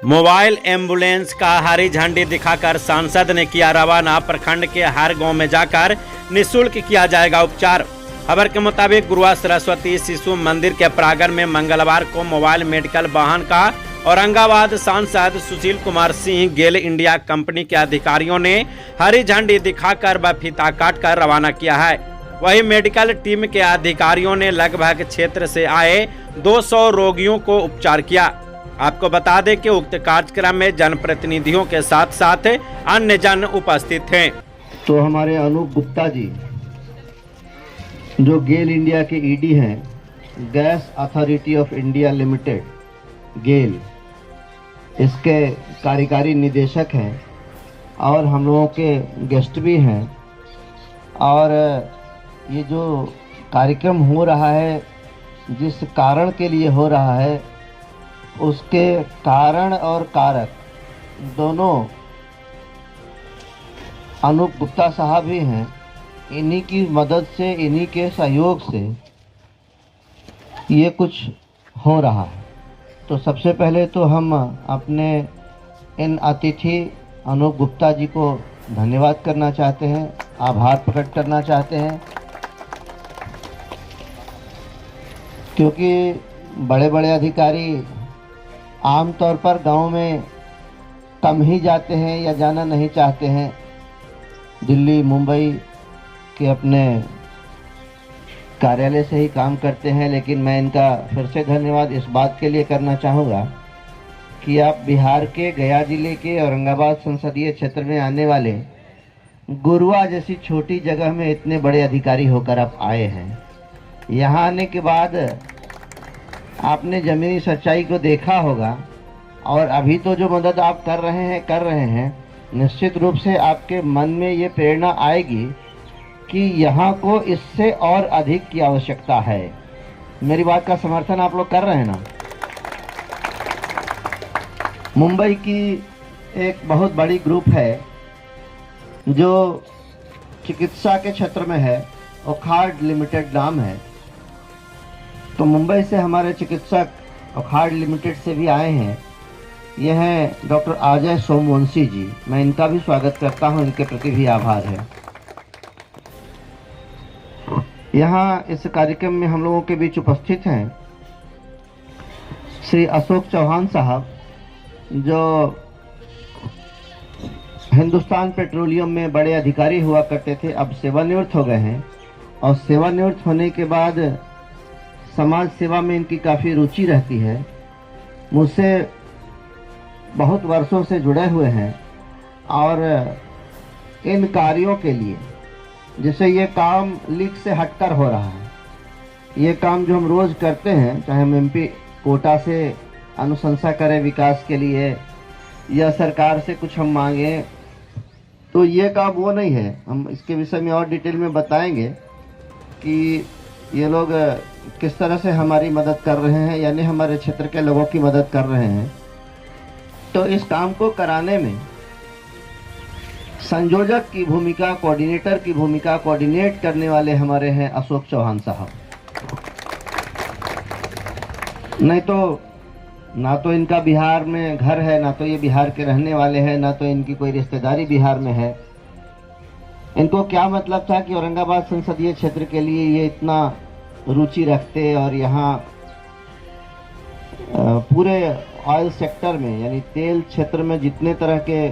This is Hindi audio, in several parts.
मोबाइल एम्बुलेंस का हरी झंडी दिखाकर सांसद ने किया रवाना। प्रखंड के हर गांव में जाकर निःशुल्क किया जाएगा उपचार। खबर के मुताबिक गुरुआ सरस्वती शिशु मंदिर के प्रांगण में मंगलवार को मोबाइल मेडिकल वाहन का औरंगाबाद सांसद सुशील कुमार सिंह गेल इंडिया कंपनी के अधिकारियों ने हरी झंडी दिखाकर व फीता काटकर रवाना किया है। वहीं मेडिकल टीम के अधिकारियों ने लगभग क्षेत्र से आए 200 रोगियों को उपचार किया। आपको बता दें कि उक्त कार्यक्रम में जनप्रतिनिधियों के साथ साथ अन्य जन उपस्थित थे। तो हमारे अनूप गुप्ता जी जो गेल इंडिया के ईडी हैं, gas authority of India limited GAIL, इसके कार्यकारी निदेशक हैं और हम लोगों के गेस्ट भी हैं। और ये जो कार्यक्रम हो रहा है, जिस कारण के लिए हो रहा है, उसके कारण और कारक दोनों अनूप गुप्ता साहब ही हैं। इन्हीं की मदद से, इन्हीं के सहयोग से ये कुछ हो रहा है। तो सबसे पहले तो हम अपने इन अतिथि अनूप गुप्ता जी को धन्यवाद करना चाहते हैं, आभार प्रकट करना चाहते हैं, क्योंकि बड़े बड़े अधिकारी आमतौर पर गांव में कम ही जाते हैं या जाना नहीं चाहते हैं। दिल्ली, मुंबई के अपने कार्यालय से ही काम करते हैं। लेकिन मैं इनका फिर से धन्यवाद इस बात के लिए करना चाहूँगा कि आप बिहार के गया जिले के औरंगाबाद संसदीय क्षेत्र में आने वाले गुरुआ जैसी छोटी जगह में इतने बड़े अधिकारी होकर आप आए हैं। यहाँ आने के बाद आपने ज़मीनी सच्चाई को देखा होगा और अभी तो जो मदद आप कर रहे हैं, निश्चित रूप से आपके मन में ये प्रेरणा आएगी कि यहाँ को इससे और अधिक की आवश्यकता है। मेरी बात का समर्थन आप लोग कर रहे हैं ना? मुंबई की एक बहुत बड़ी ग्रुप है जो चिकित्सा के क्षेत्र में है, ओखार्ड लिमिटेड नाम है। तो मुंबई से हमारे चिकित्सक ओखार्ड लिमिटेड से भी आए हैं। यह हैं डॉक्टर अजय सोमवंशी जी। मैं इनका भी स्वागत करता हूं, इनके प्रति भी आभार है। यहाँ इस कार्यक्रम में हम लोगों के बीच उपस्थित हैं श्री अशोक चौहान साहब, जो हिंदुस्तान पेट्रोलियम में बड़े अधिकारी हुआ करते थे, अब सेवानिवृत्त हो गए हैं। और सेवानिवृत्त होने के बाद समाज सेवा में इनकी काफ़ी रुचि रहती है। मुझसे बहुत वर्षों से जुड़े हुए हैं और इन कार्यों के लिए, जैसे ये काम लीक से हटकर हो रहा है, ये काम जो हम रोज़ करते हैं, चाहे हम एमपी कोटा से अनुशंसा करें विकास के लिए या सरकार से कुछ हम मांगें, तो ये काम वो नहीं है। हम इसके विषय में और डिटेल में बताएंगे कि ये लोग किस तरह से हमारी मदद कर रहे हैं, यानी हमारे क्षेत्र के लोगों की मदद कर रहे हैं। तो इस काम को कराने में संयोजक की भूमिका, कोऑर्डिनेटर की भूमिका, कोऑर्डिनेट करने वाले हमारे हैं अशोक चौहान साहब। नहीं तो ना तो इनका बिहार में घर है, ना तो ये बिहार के रहने वाले हैं, ना तो इनकी कोई रिश्तेदारी बिहार में है। इनको क्या मतलब था कि औरंगाबाद संसदीय क्षेत्र के लिए ये इतना रुचि रखते और यहाँ पूरे ऑयल सेक्टर में, यानी तेल क्षेत्र में जितने तरह के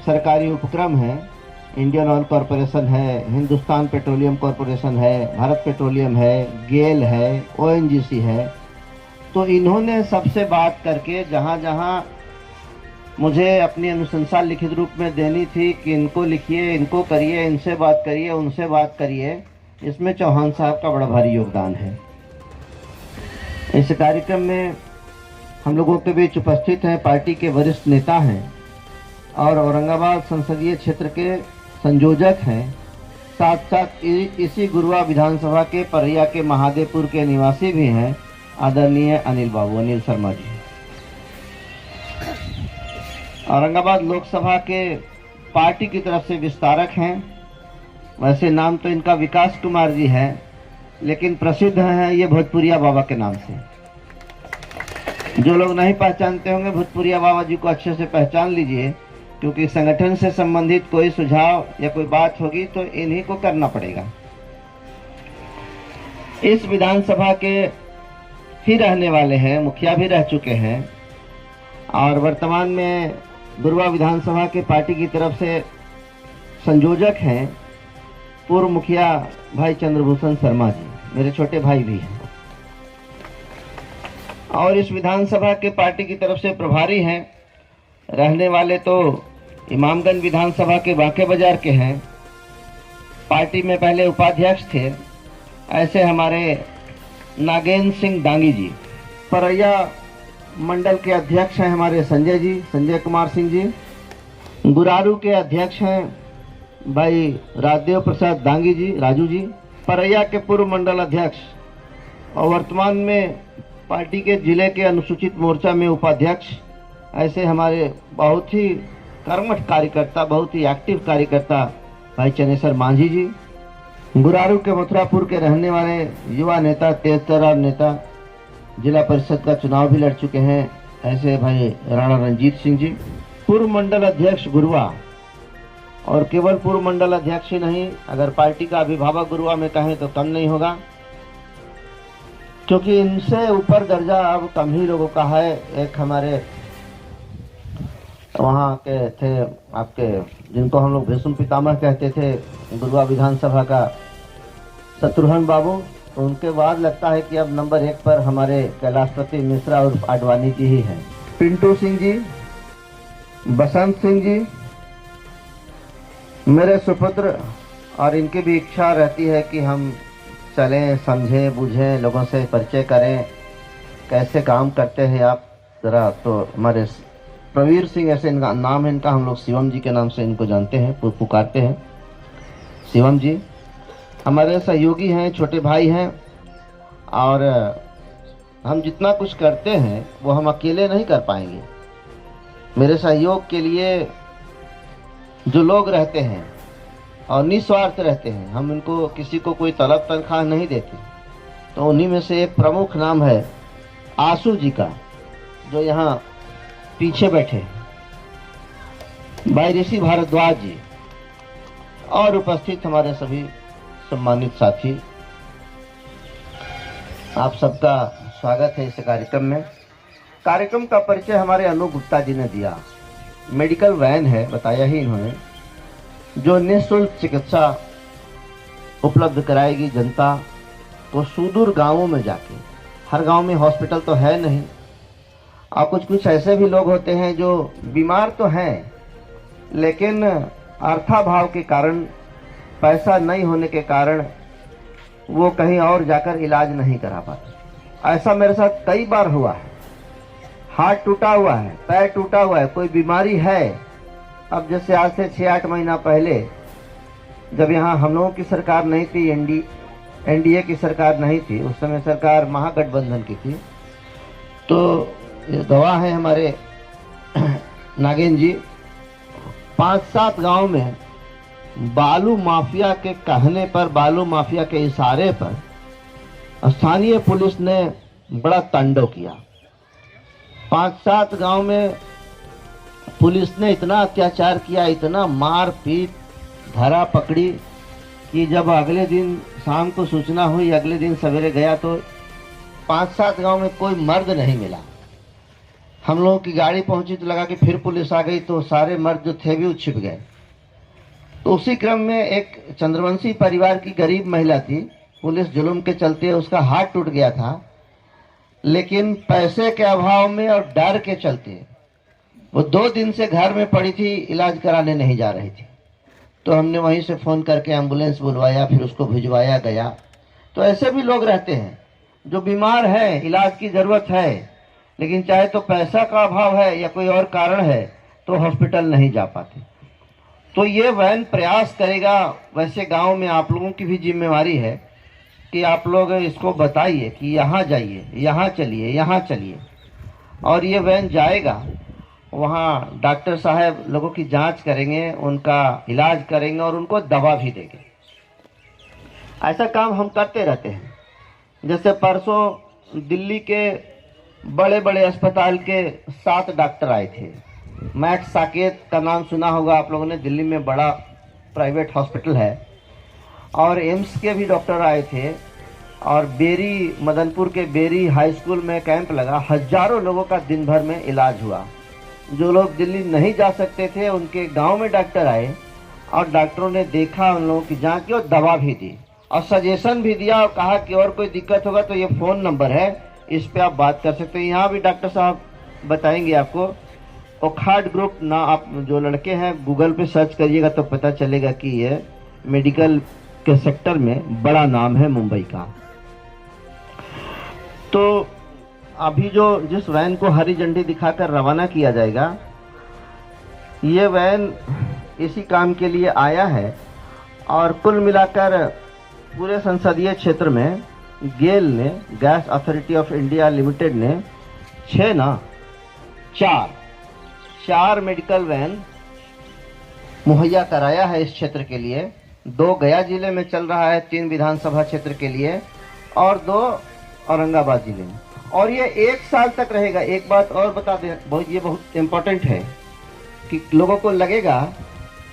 सरकारी उपक्रम हैं, इंडियन ऑयल कॉरपोरेशन है, हिंदुस्तान पेट्रोलियम कॉरपोरेशन है, भारत पेट्रोलियम है, गेल है, ओएनजीसी है, तो इन्होंने सबसे बात करके जहाँ जहाँ मुझे अपनी अनुशंसा लिखित रूप में देनी थी कि इनको लिखिए, इनको करिए, इनसे बात करिए, उनसे बात करिए, इसमें चौहान साहब का बड़ा भारी योगदान है। इस कार्यक्रम में हम लोगों के बीच उपस्थित हैं पार्टी के वरिष्ठ नेता हैं और औरंगाबाद संसदीय क्षेत्र के संयोजक हैं, साथ साथ इसी गुरुआ विधानसभा के परैया के महादेवपुर के निवासी भी हैं, आदरणीय अनिल शर्मा जी। औरंगाबाद लोकसभा के पार्टी की तरफ से विस्तारक हैं। वैसे नाम तो इनका विकास कुमार जी है, लेकिन प्रसिद्ध हैं ये भोजपुरिया बाबा के नाम से। जो लोग नहीं पहचानते होंगे भूतपुरिया बाबा जी को अच्छे से पहचान लीजिए, क्योंकि संगठन से संबंधित कोई सुझाव या कोई बात होगी तो इन्हीं को करना पड़ेगा। इस विधानसभा के ही रहने वाले हैं, मुखिया भी रह चुके हैं और वर्तमान में गुरुआ विधानसभा के पार्टी की तरफ से संयोजक हैं पूर्व मुखिया भाई चंद्रभूषण शर्मा जी, मेरे छोटे भाई भी हैं। और इस विधानसभा के पार्टी की तरफ से प्रभारी हैं रहने वाले तो इमामगंज विधानसभा के बांके बाजार के हैं, पार्टी में पहले उपाध्यक्ष थे, ऐसे हमारे नागेंद्र सिंह डांगी जी। परैया मंडल के अध्यक्ष हैं हमारे संजय जी, संजय कुमार सिंह जी। गुरारू के अध्यक्ष हैं भाई राजदेव प्रसाद डांगी जी, राजू जी। परैया के पूर्व मंडल अध्यक्ष और वर्तमान में पार्टी के जिले के अनुसूचित मोर्चा में उपाध्यक्ष, ऐसे हमारे बहुत ही कर्मठ कार्यकर्ता, बहुत ही एक्टिव कार्यकर्ता भाई चनेसर मांझी जी। गुरारू के मथुरापुर के रहने वाले युवा नेता, तेज तर्रार नेता, जिला परिषद का चुनाव भी लड़ चुके हैं, ऐसे भाई राणा रंजीत सिंह जी। पूर्व मंडल अध्यक्ष गुरुआ, और केवल पूर्व मंडल अध्यक्ष ही नहीं, अगर पार्टी का अभिभावक गुरुआ में कहें तो कम नहीं होगा, क्योंकि इनसे ऊपर दर्जा अब कम ही लोगों का है। एक हमारे वहाँ के थे आपके, जिनको हम लोग भीष्म पितामह कहते थे, गुरुआ विधानसभा का शत्रुघ्न बाबू, तो उनके बाद लगता है कि अब नंबर 1 पर हमारे कैलाशपति मिश्रा और आडवाणी जी ही हैं। पिंटू सिंह जी, बसंत सिंह जी मेरे सुपुत्र, और इनकी भी इच्छा रहती है कि हम चलें, समझें, बूझें, लोगों से परिचय करें, कैसे काम करते हैं आप जरा। तो हमारे प्रवीर सिंह, ऐसे इनका नाम है इनका, हम लोग शिवम जी के नाम से इनको जानते हैं, पुकारते हैं शिवम जी। हमारे सहयोगी हैं, छोटे भाई हैं, और हम जितना कुछ करते हैं वो हम अकेले नहीं कर पाएंगे। मेरे सहयोग के लिए जो लोग रहते हैं और निस्वार्थ रहते हैं, हम इनको किसी को कोई तलब तनख्वाह नहीं देते, तो उन्हीं में से एक प्रमुख नाम है आशु जी का, जो यहाँ पीछे बैठे हैं, भाई ऋषि भारद्वाज जी, और उपस्थित हमारे सभी सम्मानित साथी। आप सबका स्वागत है इस कार्यक्रम में। कार्यक्रम का परिचय हमारे अनु गुप्ता जी ने दिया। मेडिकल वैन है, बताया ही इन्होंने, जो निःशुल्क चिकित्सा उपलब्ध कराएगी जनता को सुदूर गांवों में जाके। हर गांव में हॉस्पिटल तो है नहीं, और कुछ ऐसे भी लोग होते हैं जो बीमार तो हैं, लेकिन अर्थाभाव के कारण, पैसा नहीं होने के कारण वो कहीं और जाकर इलाज नहीं करा पाते। ऐसा मेरे साथ कई बार हुआ है। हाथ टूटा हुआ है, पैर टूटा हुआ है, कोई बीमारी है। अब जैसे आज से 6-8 महीना पहले जब यहाँ हम लोगों की सरकार नहीं थी, एनडीए की सरकार नहीं थी, उस समय सरकार महागठबंधन की थी, तो गवाह है हमारे नागेंद्र जी, 5-7 गांव में बालू माफिया के कहने पर, बालू माफिया के इशारे पर स्थानीय पुलिस ने बड़ा तांडव किया। 5-7 गांव में पुलिस ने इतना अत्याचार किया, इतना मार पीट, धरा पकड़ी, कि जब अगले दिन शाम को सूचना हुई, अगले दिन सवेरे गया तो 5-7 गांव में कोई मर्द नहीं मिला। हम लोगों की गाड़ी पहुंची तो लगा कि फिर पुलिस आ गई, तो सारे मर्द जो थे भी छिप गए। तो उसी क्रम में एक चंद्रवंशी परिवार की गरीब महिला थी, पुलिस जुल्म के चलते उसका हाथ टूट गया था, लेकिन पैसे के अभाव में और डर के चलते वो 2 दिन से घर में पड़ी थी, इलाज कराने नहीं जा रही थी। तो हमने वहीं से फ़ोन करके एम्बुलेंस बुलवाया, फिर उसको भिजवाया गया। तो ऐसे भी लोग रहते हैं जो बीमार है, इलाज की ज़रूरत है, लेकिन चाहे तो पैसा का अभाव है या कोई और कारण है तो हॉस्पिटल नहीं जा पाते। तो ये वैन प्रयास करेगा। वैसे गांव में आप लोगों की भी जिम्मेवारी है कि आप लोग इसको बताइए कि यहाँ जाइए, यहाँ चलिए, यहाँ चलिए, और ये वैन जाएगा। वहाँ डॉक्टर साहब लोगों की जांच करेंगे, उनका इलाज करेंगे और उनको दवा भी देंगे। ऐसा काम हम करते रहते हैं। जैसे परसों दिल्ली के बड़े बड़े अस्पताल के 7 डॉक्टर आए थे। मैक्स साकेत का नाम सुना होगा आप लोगों ने, दिल्ली में बड़ा प्राइवेट हॉस्पिटल है। और एम्स के भी डॉक्टर आए थे। और बेरी, मदनपुर के बेरी हाई स्कूल में कैंप लगा, हजारों लोगों का दिन भर में इलाज हुआ। जो लोग दिल्ली नहीं जा सकते थे उनके गांव में डॉक्टर आए और डॉक्टरों ने देखा, उन लोगों की जांच की और दवा भी दी और सजेशन भी दिया और कहा कि और कोई दिक्कत होगा तो ये फ़ोन नंबर है, इस पे आप बात कर सकते हैं। यहाँ भी डॉक्टर साहब बताएंगे आपको। ओखाड ग्रुप ना, आप जो लड़के हैं गूगल पे सर्च करिएगा तो पता चलेगा कि ये मेडिकल के सेक्टर में बड़ा नाम है मुंबई का। तो अभी जो जिस वैन को हरी झंडी दिखाकर रवाना किया जाएगा, ये वैन इसी काम के लिए आया है। और कुल मिलाकर पूरे संसदीय क्षेत्र में गेल ने, gas authority of India limited ने 4 मेडिकल वैन मुहैया कराया है इस क्षेत्र के लिए। 2 गया जिले में चल रहा है 3 विधानसभा क्षेत्र के लिए और 2 औरंगाबाद जिले में। और ये 1 साल तक रहेगा। एक बात और बता दें, ये बहुत इम्पोर्टेंट है कि लोगों को लगेगा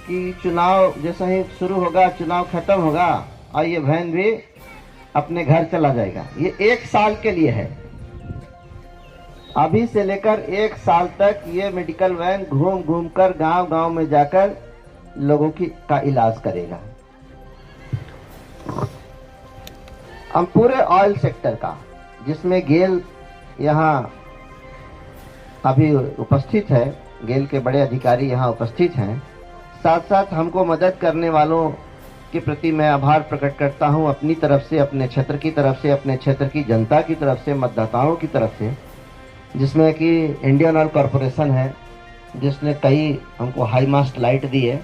कि चुनाव जैसा ही शुरू होगा, चुनाव खत्म होगा और ये वैन भी अपने घर चला जाएगा। ये 1 साल के लिए है। अभी से लेकर 1 साल तक ये मेडिकल वैन घूम घूम कर गांव-गांव में जाकर लोगों का इलाज करेगा। हम पूरे ऑयल सेक्टर का, जिसमें गेल यहाँ अभी उपस्थित है, गेल के बड़े अधिकारी यहाँ उपस्थित हैं, साथ साथ हमको मदद करने वालों के प्रति मैं आभार प्रकट करता हूँ अपनी तरफ से, अपने क्षेत्र की तरफ से, अपने क्षेत्र की जनता की तरफ से, मतदाताओं की तरफ से, जिसमें कि इंडियन ऑयल कॉरपोरेशन है जिसने कई हमको हाई मास्ट लाइट दी है।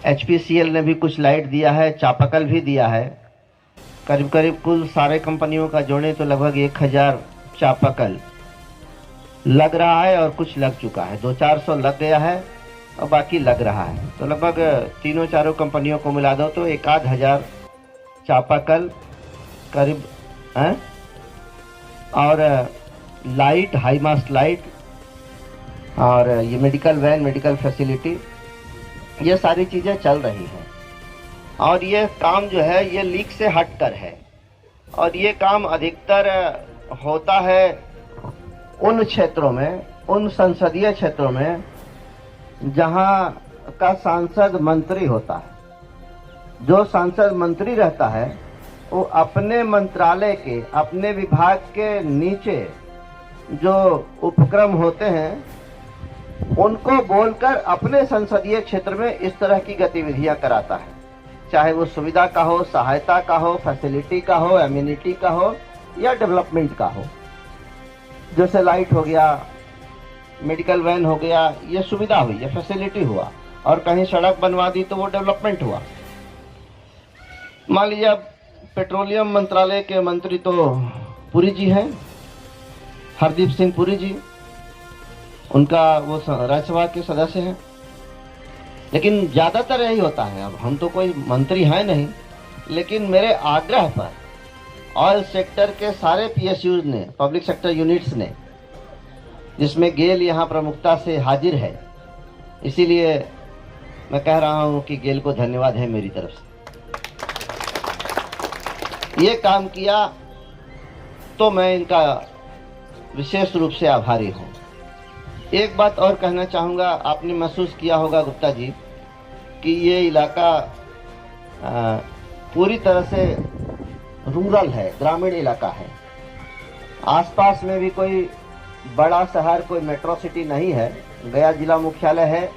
HPCL ने भी कुछ लाइट दिया है, चापाकल भी दिया है। करीब करीब कुल सारे कंपनियों का जोड़े तो लगभग 1000 चापाकल लग रहा है और कुछ लग चुका है। 200-400 लग गया है और बाकी लग रहा है। तो लगभग 3-4 कंपनियों को मिला दो तो 1000 चापाकल करीब है। और लाइट, हाई मास्ट लाइट और ये मेडिकल वैन, मेडिकल फैसिलिटी, ये सारी चीज़ें चल रही हैं। और ये काम जो है ये लीक से हटकर है और ये काम अधिकतर होता है उन क्षेत्रों में, उन संसदीय क्षेत्रों में जहाँ का सांसद मंत्री होता है। जो सांसद मंत्री रहता है वो अपने मंत्रालय के, अपने विभाग के नीचे जो उपक्रम होते हैं उनको बोलकर अपने संसदीय क्षेत्र में इस तरह की गतिविधियां कराता है, चाहे वो सुविधा का हो, सहायता का हो, फैसिलिटी का हो, एम्यूनिटी का हो या डेवलपमेंट का हो। जैसे लाइट हो गया, मेडिकल वैन हो गया, ये सुविधा हुई, ये फैसिलिटी हुआ। और कहीं सड़क बनवा दी तो वो डेवलपमेंट हुआ। मान लीजिए अब पेट्रोलियम मंत्रालय के मंत्री तो पुरी जी हैं, हरदीप सिंह पुरी जी, उनका वो राज्यसभा के सदस्य हैं। लेकिन ज़्यादातर यही होता है। अब हम तो कोई मंत्री हैं नहीं, लेकिन मेरे आग्रह पर ऑयल सेक्टर के सारे PSUs ने, पब्लिक सेक्टर यूनिट्स ने, जिसमें गेल यहाँ प्रमुखता से हाजिर है, इसीलिए मैं कह रहा हूँ कि गेल को धन्यवाद है मेरी तरफ से। ये काम किया तो मैं इनका विशेष रूप से आभारी हूँ। एक बात और कहना चाहूँगा, आपने महसूस किया होगा गुप्ता जी कि ये इलाका पूरी तरह से रूरल है, ग्रामीण इलाका है। आसपास में भी कोई बड़ा शहर, कोई मेट्रो सिटी नहीं है। गया जिला मुख्यालय है,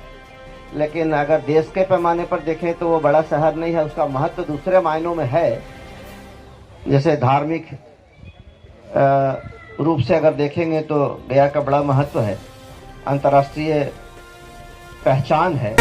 लेकिन अगर देश के पैमाने पर देखें तो वो बड़ा शहर नहीं है। उसका महत्व दूसरे मायनों में है। जैसे धार्मिक रूप से अगर देखेंगे तो गया का बड़ा महत्व है, अंतर्राष्ट्रीय पहचान है।